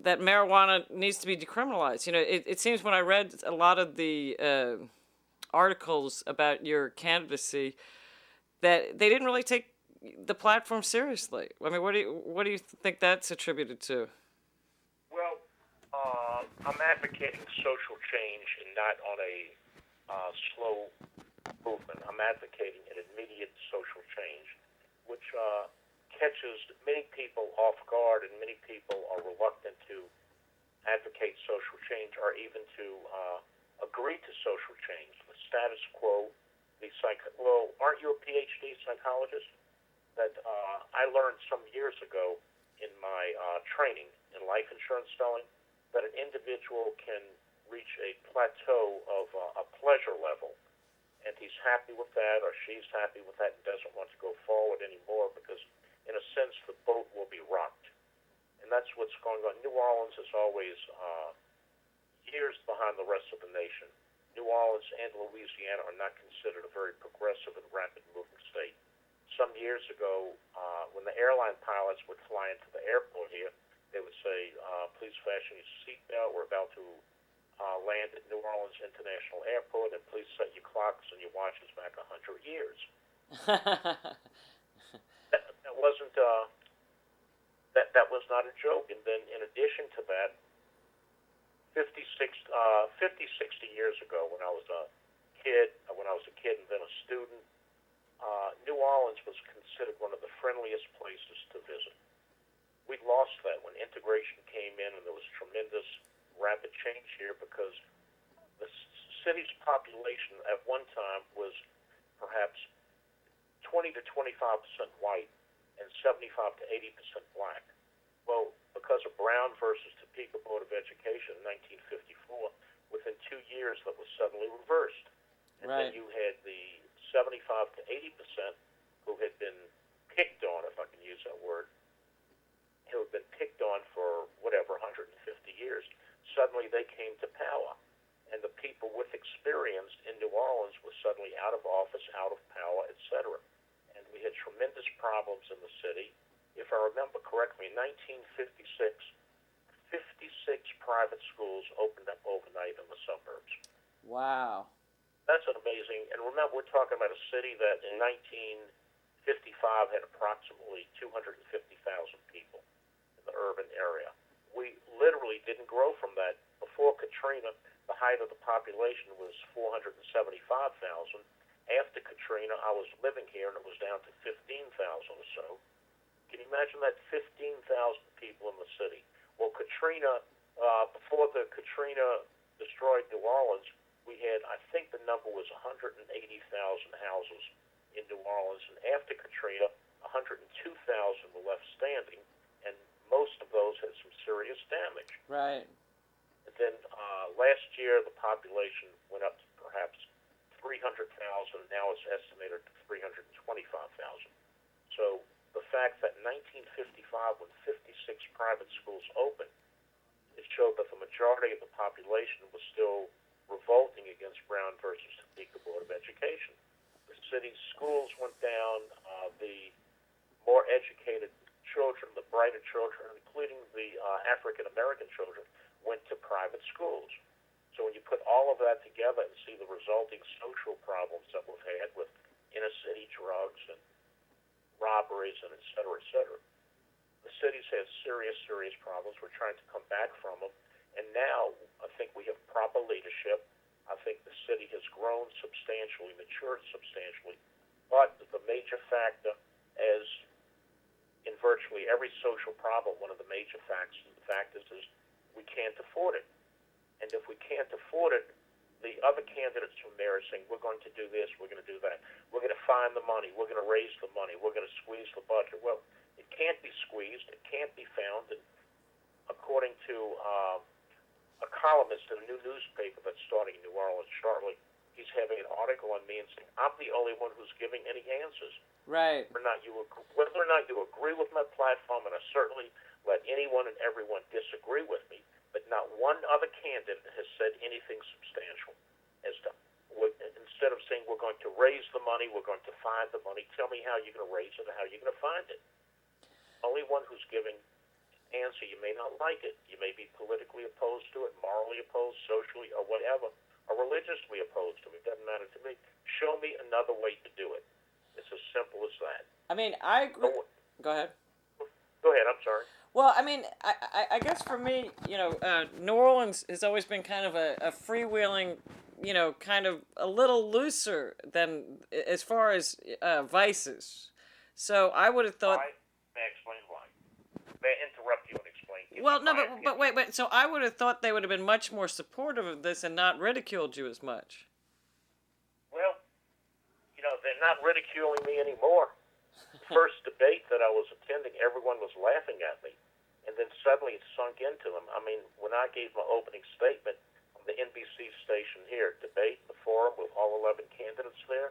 that marijuana needs to be decriminalized. It seems when I read a lot of the articles about your candidacy that they didn't really take the platform seriously. I mean, what do you think that's attributed to? Well, I'm advocating social change and not on a slow movement. I'm advocating an immediate social change, which catches many people off guard, and many people are reluctant to advocate social change or even to agree to social change. The status quo, well, aren't you a PhD psychologist? That I learned some years ago in my training in life insurance selling that an individual can reach a plateau of a pleasure level, and he's happy with that or she's happy with that and doesn't want to go forward anymore because, in a sense, the boat will be rocked. And that's what's going on. New Orleans is always years behind the rest of the nation. New Orleans and Louisiana are not considered a very progressive and rapid moving state. Some years ago, when the airline pilots would fly into the airport here, they would say, please fasten your seatbelt. We're about to land at New Orleans International Airport, and please set your clocks and your watches back 100 years. that wasn't that was not a joke. And then in addition to that, 50, 60 years ago, when I was a kid and then a student, New Orleans was considered one of the friendliest places to visit. We lost that when integration came in, and there was tremendous rapid change here because the city's population at one time was perhaps 20 to 25% white and 75 to 80% black. Well, because of Brown versus Topeka Board of Education in 1954, within 2 years that was suddenly reversed. And right. Then you had the 75 to 80% who had been picked on, if I can use that word, who had been picked on for whatever, 150 years. Suddenly they came to power. And the people with experience in New Orleans were suddenly out of office, out of power, etc. And we had tremendous problems in the city. If I remember correctly, in 1956, 56 private schools opened up overnight in the suburbs. Wow. That's an amazing, and remember, we're talking about a city that in 1955 had approximately 250,000 people in the urban area. We literally didn't grow from that. Before Katrina, the height of the population was 475,000. After Katrina, I was living here, and it was down to 15,000 or so. Can you imagine that? 15,000 people in the city. Well, Katrina, before the Katrina destroyed New Orleans, we had, I think the number was 180,000 houses in New Orleans, and after Katrina, 102,000 were left standing, and most of those had some serious damage. Right. And then last year, the population went up to perhaps 300,000, and now it's estimated to 325,000. So the fact that in 1955, when 56 private schools opened, it showed that the majority of the population was still revolting against Brown versus Topeka Board of Education. The city's schools went down. The more educated children, the brighter children, including the African-American children, went to private schools. So when you put all of that together and see the resulting social problems that we've had with inner-city drugs and robberies and et cetera, the city's had serious, serious problems. We're trying to come back from them. And now I think we have proper leadership. I think the city has grown substantially, matured substantially. But the major factor, as in virtually every social problem, one of the major factors is we can't afford it. And if we can't afford it, the other candidates from there are saying, we're going to do this, we're going to do that. We're going to find the money, we're going to raise the money, we're going to squeeze the budget. Well, it can't be squeezed, it can't be found. And according to a columnist in a new newspaper that's starting in New Orleans shortly, he's having an article on me and saying, I'm the only one who's giving any answers. Right. Whether or not you agree with my platform, and I certainly let anyone and everyone disagree with me, but not one other candidate has said anything substantial. Instead of saying we're going to raise the money, we're going to find the money, tell me how you're going to raise it and how you're going to find it. Only one who's giving answer. You may not like it. You may be politically opposed to it, morally opposed, socially, or whatever, or religiously opposed to it. It doesn't matter to me. Show me another way to do it. It's as simple as that. I mean, I agree. Go ahead. Go ahead, I'm sorry. Well, I mean, I guess for me, New Orleans has always been kind of a freewheeling, kind of a little looser than as far as vices. So I would have thought. May I explain why? May I interrupt you and explain? Well, no, but wait. So I would have thought they would have been much more supportive of this and not ridiculed you as much. Well, they're not ridiculing me anymore. First debate that I was attending, everyone was laughing at me. And then suddenly it sunk into them. I mean, when I gave my opening statement on the NBC station here, debate, the forum with all 11 candidates there,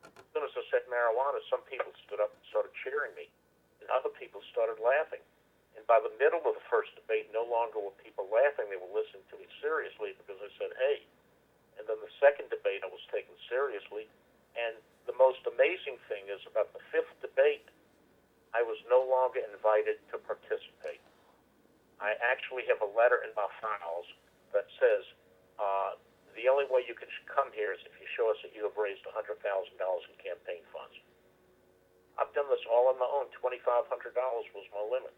as soon as I said marijuana, some people stood up and started cheering me. And other people started laughing. And by the middle of the first debate, no longer were people laughing. They were listening to me seriously because I said, hey. And then the second debate, I was taken seriously. And the most amazing thing is about the fifth debate, I was no longer invited to participate. I actually have a letter in my files that says the only way you can come here is if you show us that you have raised $100,000 in campaign funds. I've done this all on my own. $2,500 was my limit.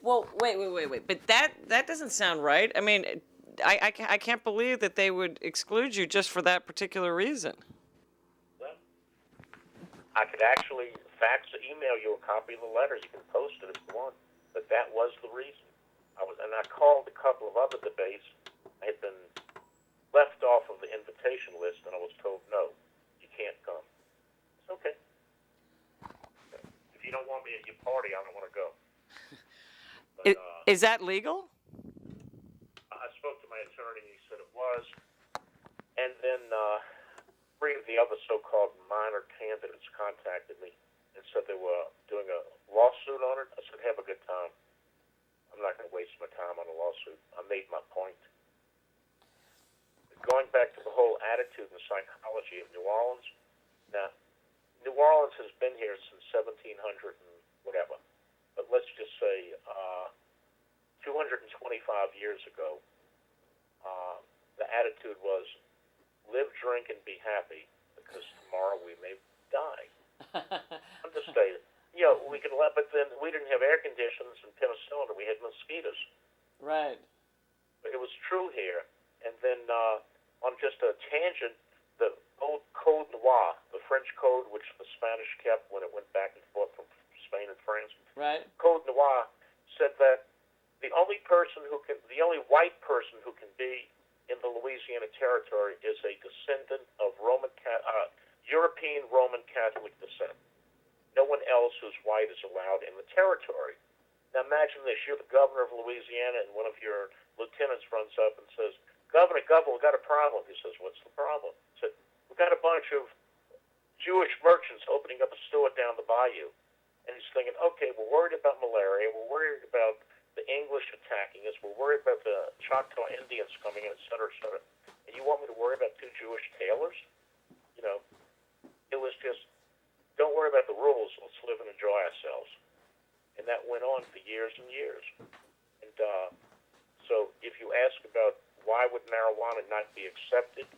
Well, wait. But that doesn't sound right. I mean, I can't believe that they would exclude you just for that particular reason. I could actually fax or email you a copy of the letter. You can post it if you want. But that was the reason. I called a couple of other debates. I had been left off of the invitation list, and I was told, no, you can't come. It's okay. If you don't want me at your party, I don't want to go. But, is that legal? I spoke to my attorney, and he said it was. And then three of the other so-called minor candidates contacted me and said they were doing a lawsuit on it. I said, have a good time. I'm not going to waste my time on a lawsuit. I made my point. Going back to the whole attitude and psychology of New Orleans, now, New Orleans has been here since 1700 and whatever. But let's just say 225 years ago, the attitude was, live, drink, and be happy, because tomorrow we may die. Understated. We could let, but then we didn't have air conditioners and penicillin, we had mosquitoes. Right. It was true here. And then on just a tangent, the old Code Noir, the French code which the Spanish kept when it went back and forth from Spain and France. Right. Code Noir said that the only white person who can be in the Louisiana Territory is a descendant of European Roman Catholic descent. No one else who's white is allowed in the territory. Now imagine this, you're the governor of Louisiana and one of your lieutenants runs up and says, Governor, we've got a problem. He says, what's the problem? He said, we've got a bunch of Jewish merchants opening up a store down the bayou. And he's thinking, okay, we're worried about malaria, we're worried about the English attacking us, we're worried about the Choctaw Indians coming in, et cetera, et cetera. And you want me to worry about two Jewish tailors? It was just, don't worry about the rules, let's live and enjoy ourselves. And that went on for years and years. And so if you ask about why would marijuana not be accepted,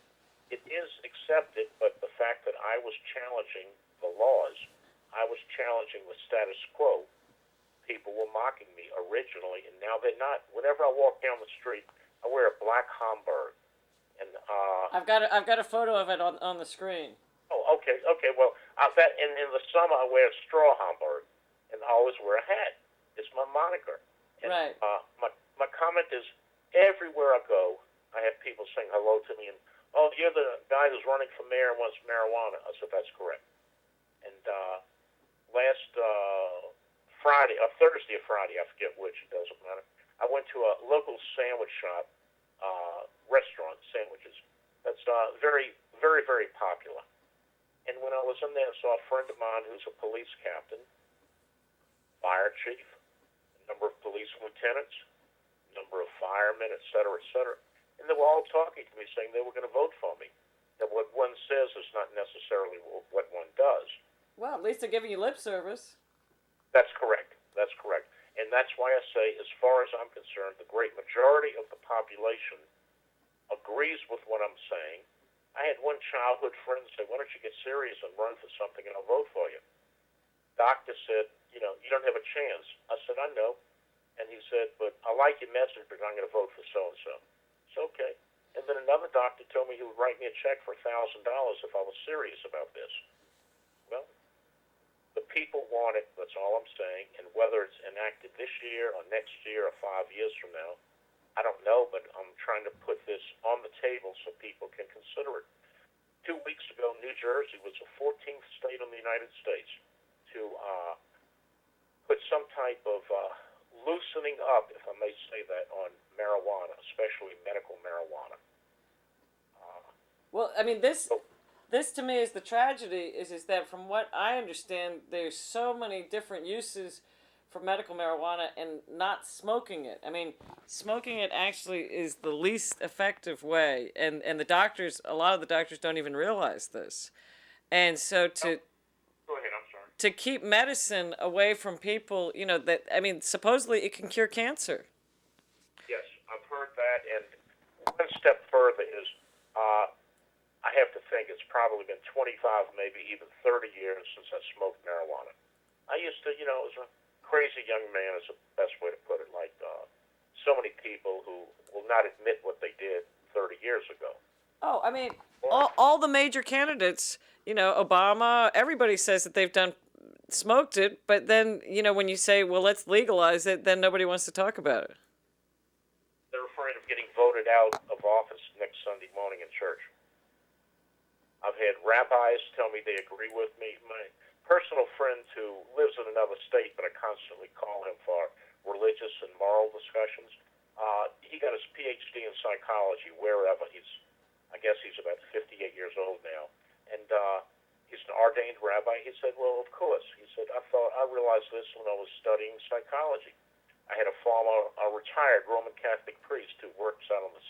it is accepted, but the fact that I was challenging the laws, I was challenging the status quo, people were mocking me originally, and now they're not. Whenever I walk down the street, I wear a black Homburg. And I've got a photo of it on the screen. Oh, okay. Well, in the summer I wear a straw Homburg, and I always wear a hat. It's my moniker. And, right. My comment is, everywhere I go, I have people saying hello to me, and you're the guy who's running for mayor and wants marijuana. I said, that's correct. And last Friday, or Thursday or Friday, I forget which, it doesn't matter, I went to a local sandwich shop, restaurant, sandwiches, that's very, very, very popular. And when I was in there, I saw a friend of mine who's a police captain, fire chief, a number of police lieutenants, a number of firemen, et cetera, et cetera. And they were all talking to me, saying they were going to vote for me. That what one says is not necessarily what one does. Well, at least they're giving you lip service. That's correct. And that's why I say, as far as I'm concerned, the great majority of the population agrees with what I'm saying. I had one childhood friend say, why don't you get serious and run for something and I'll vote for you? Doctor said, you don't have a chance. I said, I know. And he said, but I like your message, but I'm going to vote for so-and-so. It's okay. And then another doctor told me he would write me a check for $1,000 if I was serious about this. Well, the people want it, that's all I'm saying. And whether it's enacted this year or next year or 5 years from now, I don't know, but I'm trying to put this on the table so people can consider it. 2 weeks ago, New Jersey was the 14th state in the United States to put some type of loosening up, if I may say that, on marijuana, especially medical marijuana. Well, I mean, this to me is the tragedy, is that from what I understand, there's so many different uses for medical marijuana and not smoking it. I mean, smoking it actually is the least effective way, and a lot of the doctors don't even realize this. And so Go ahead, I'm sorry. to keep medicine away from people, supposedly it can cure cancer. Yes, I've heard that, and one step further is I have to think it's probably been 25, maybe even 30 years since I smoked marijuana. I used to, as a crazy young man is the best way to put it, like so many people who will not admit what they did 30 years ago. Oh, I mean, all the major candidates, Obama, everybody says that they've smoked it, but then, when you say, well, let's legalize it, then nobody wants to talk about it. They're afraid of getting voted out of office next Sunday morning in church. I've had rabbis tell me they agree with me. My personal friend who lives in another state, but I constantly call him for religious and moral discussions, he got his PhD in psychology wherever. I guess he's about 58 years old now. And he's an ordained rabbi. He said, well, of course. He said, I realized this when I was studying psychology. I had a retired Roman Catholic priest who works out on the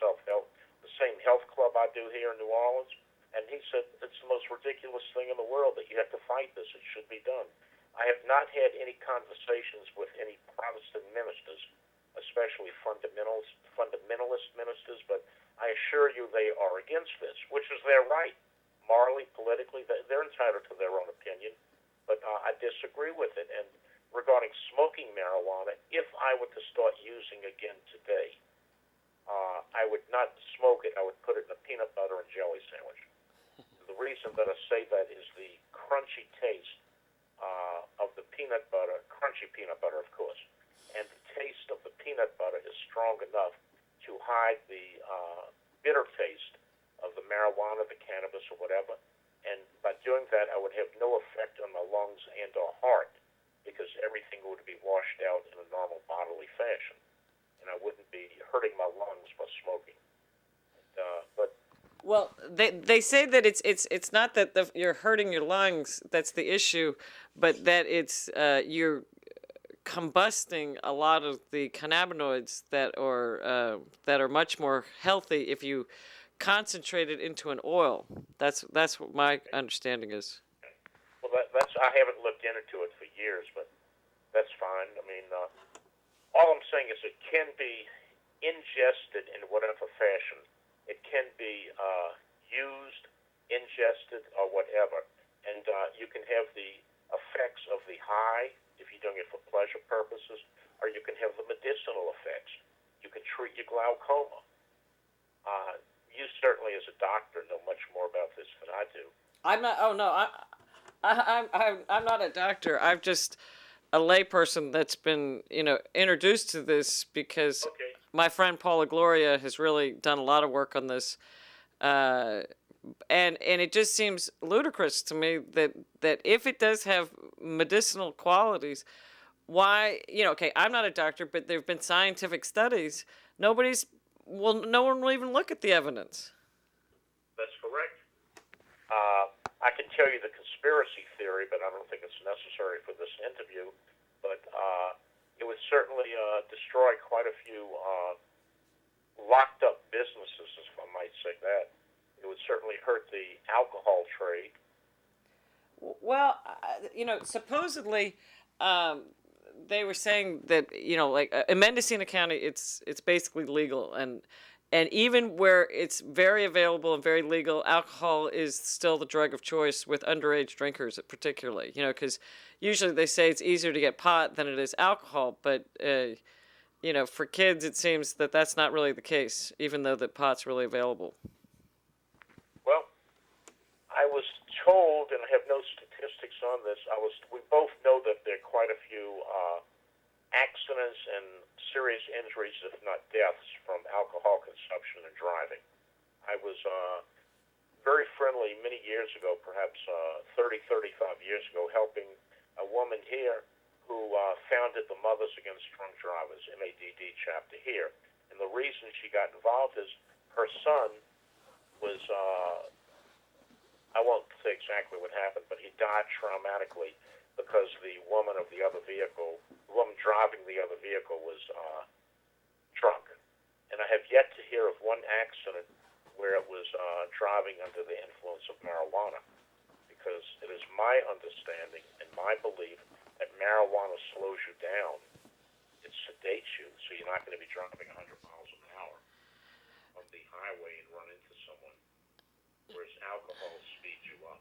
same health club I do here in New Orleans. And he said, it's the most ridiculous thing in the world that you have to fight this. It should be done. I have not had any conversations with any Protestant ministers, especially fundamentalist ministers, but I assure you they are against this, which is their right. Morally, politically, they're entitled to their own opinion, but I disagree with it. And regarding smoking marijuana, if I were to start using again today, I would not smoke it. I would put it in a peanut butter and jelly sandwich. The reason that I say that is the crunchy taste of the peanut butter, crunchy peanut butter, of course, and the taste of the peanut butter is strong enough to hide the bitter taste of the marijuana, the cannabis, or whatever. And by doing that, I would have no effect on my lungs and or heart because everything would be washed out in a normal bodily fashion, and I wouldn't be hurting my lungs by smoking. Well, they say that it's not that you're hurting your lungs that's the issue, but that it's you're combusting a lot of the cannabinoids that are much more healthy if you concentrate it into an oil. That's what my understanding is. Well, that's I haven't looked into it for years, but that's fine. I mean, all I'm saying is it can be ingested in whatever fashion. It can be used, ingested, or whatever. And you can have the effects of the high, if you're doing it for pleasure purposes, or you can have the medicinal effects. You can treat your glaucoma. You certainly, as a doctor, know much more about this than I do. I'm not. Oh no, I'm not a doctor. I'm just a layperson that's been introduced to this because my friend Paula Gloria has really done a lot of work on this, and it just seems ludicrous to me that if it does have medicinal qualities, why I'm not a doctor, but there have been scientific studies. No one will even look at the evidence. That's correct. I can tell you the conspiracy theory, but I don't think it's necessary for this interview. But it would certainly destroy quite a few locked up businesses, if I might say that. It would certainly hurt the alcohol trade. Well, supposedly they were saying that, like in Mendocino County, it's basically legal, and even where it's very available and very legal, alcohol is still the drug of choice with underage drinkers, particularly. Because usually they say it's easier to get pot than it is alcohol, but for kids, it seems that that's not really the case, even though the pot's really available. Well, I was told, and I have no statistics on this, we both know that there are quite a few accidents and serious injuries, if not deaths, from alcohol consumption and driving. I was very friendly many years ago, perhaps 30, 35 years ago, helping a woman here who founded the Mothers Against Drunk Drivers, MADD chapter here. And the reason she got involved is her son was, I won't say exactly what happened, but he died traumatically because the woman driving the other vehicle was drunk. And I have yet to hear of one accident where it was driving under the influence of marijuana, because it is my understanding and my belief that marijuana slows you down. It sedates you, so you're not going to be driving 100 miles an hour on the highway and run into someone, whereas alcohol speeds you up.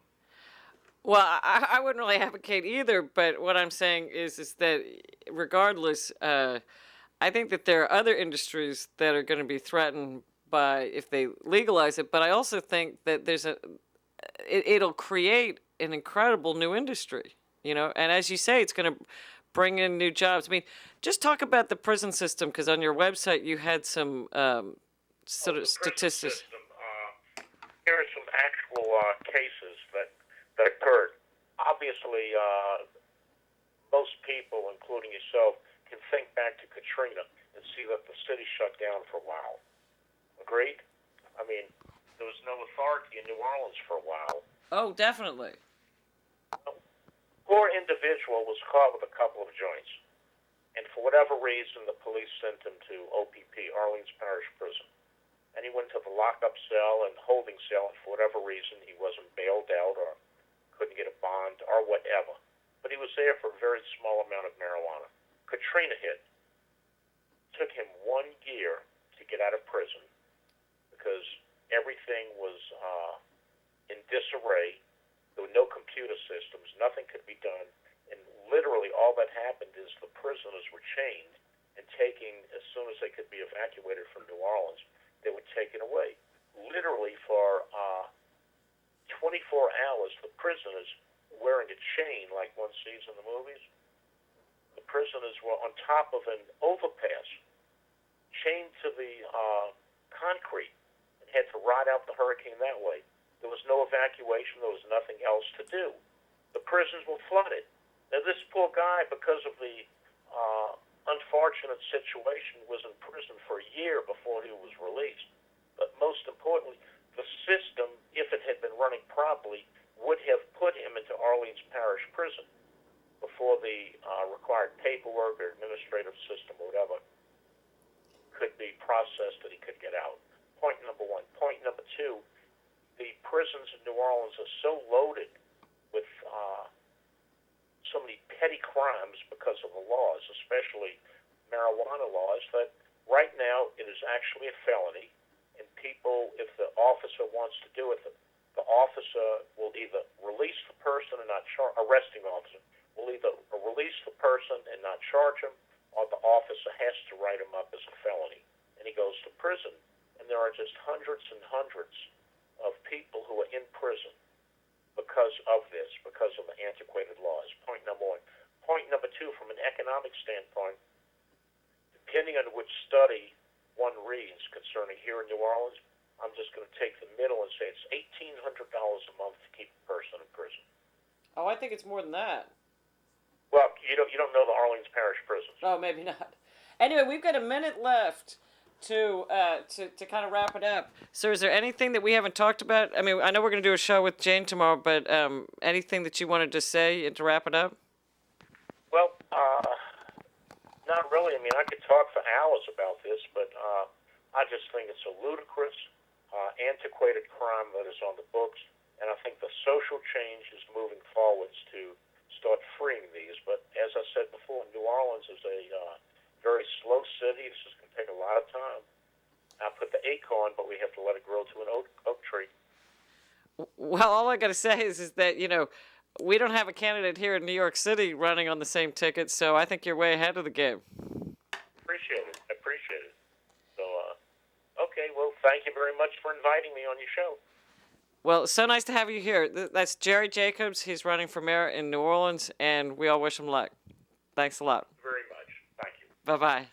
Well, I wouldn't really advocate either, but what I'm saying is that regardless, I think that there are other industries that are going to be threatened by if they legalize it, but I also think that it'll create an incredible new industry, and as you say, it's going to bring in new jobs. I mean, just talk about the prison system, because on your website you had some sort of statistics. Here are some actual cases that occurred. Obviously, most people, including yourself, can think back to Katrina and see that the city shut down for a while. Agreed? I mean, there was no authority in New Orleans for a while. Oh, definitely. Poor individual was caught with a couple of joints, and for whatever reason, the police sent him to OPP, Orleans Parish Prison. And he went to the lockup cell and holding cell, and for whatever reason, he wasn't bailed out or couldn't get a bond or whatever. But he was there for a very small amount of marijuana. Katrina hit. Took him 1 year to get out of prison because everything was in disarray. There were no computer systems. Nothing could be done. And literally all that happened is the prisoners were chained and taken as soon as they could be evacuated from New Orleans. They were taken away. Literally for 24 hours, the prisoners wearing a chain like one sees in the movies. The prisoners were on top of an overpass, chained to the concrete, and had to ride out the hurricane that way. There was no evacuation. There was nothing else to do. The prisons were flooded. Now, this poor guy, because of the unfortunate situation, was in prison for a year before he was released. But most importantly, the system, if it had been running properly, would have put him into Orleans Parish Prison before the required paperwork or administrative system or whatever could be processed that he could get out. Point number one. Point number two, the prisons in New Orleans are so loaded with so many petty crimes because of the laws, especially marijuana laws, that right now it is actually a felony, and people, if the officer wants to do it, the officer will either release the person and not arresting officer will either release the person and not charge him, or the officer has to write him up as a felony, and he goes to prison. And there are just hundreds and hundreds of people who are in prison because of this, because of the antiquated laws. Point number one. Point number two, from an economic standpoint, depending on which study one reads concerning here in New Orleans, I'm just going to take the middle and say it's $1,800 a month to keep a person in prison. Oh, I think it's more than that. Well, you don't know the Orleans Parish prisons. Oh, maybe not. Anyway, we've got a minute left to kind of wrap it up. So is there anything that we haven't talked about? I mean, I know we're going to do a show with Jane tomorrow, but anything that you wanted to say and to wrap it up? Well, not really. I mean, I could talk for hours about this, but I just think it's a ludicrous, antiquated crime that is on the books, and I think the social change is moving forwards to start freeing these. But as I said before, New Orleans is a very slow city. This is going to take a lot of time. I put the acorn, but we have to let it grow to an oak tree. Well, all I got to say is that, we don't have a candidate here in New York City running on the same ticket, so I think you're way ahead of the game. Appreciate it. I appreciate it. So, okay, well, thank you very much for inviting me on your show. Well, it's so nice to have you here. That's Jerry Jacobs. He's running for mayor in New Orleans, and we all wish him luck. Thanks a lot. Very much. Thank you. Bye-bye.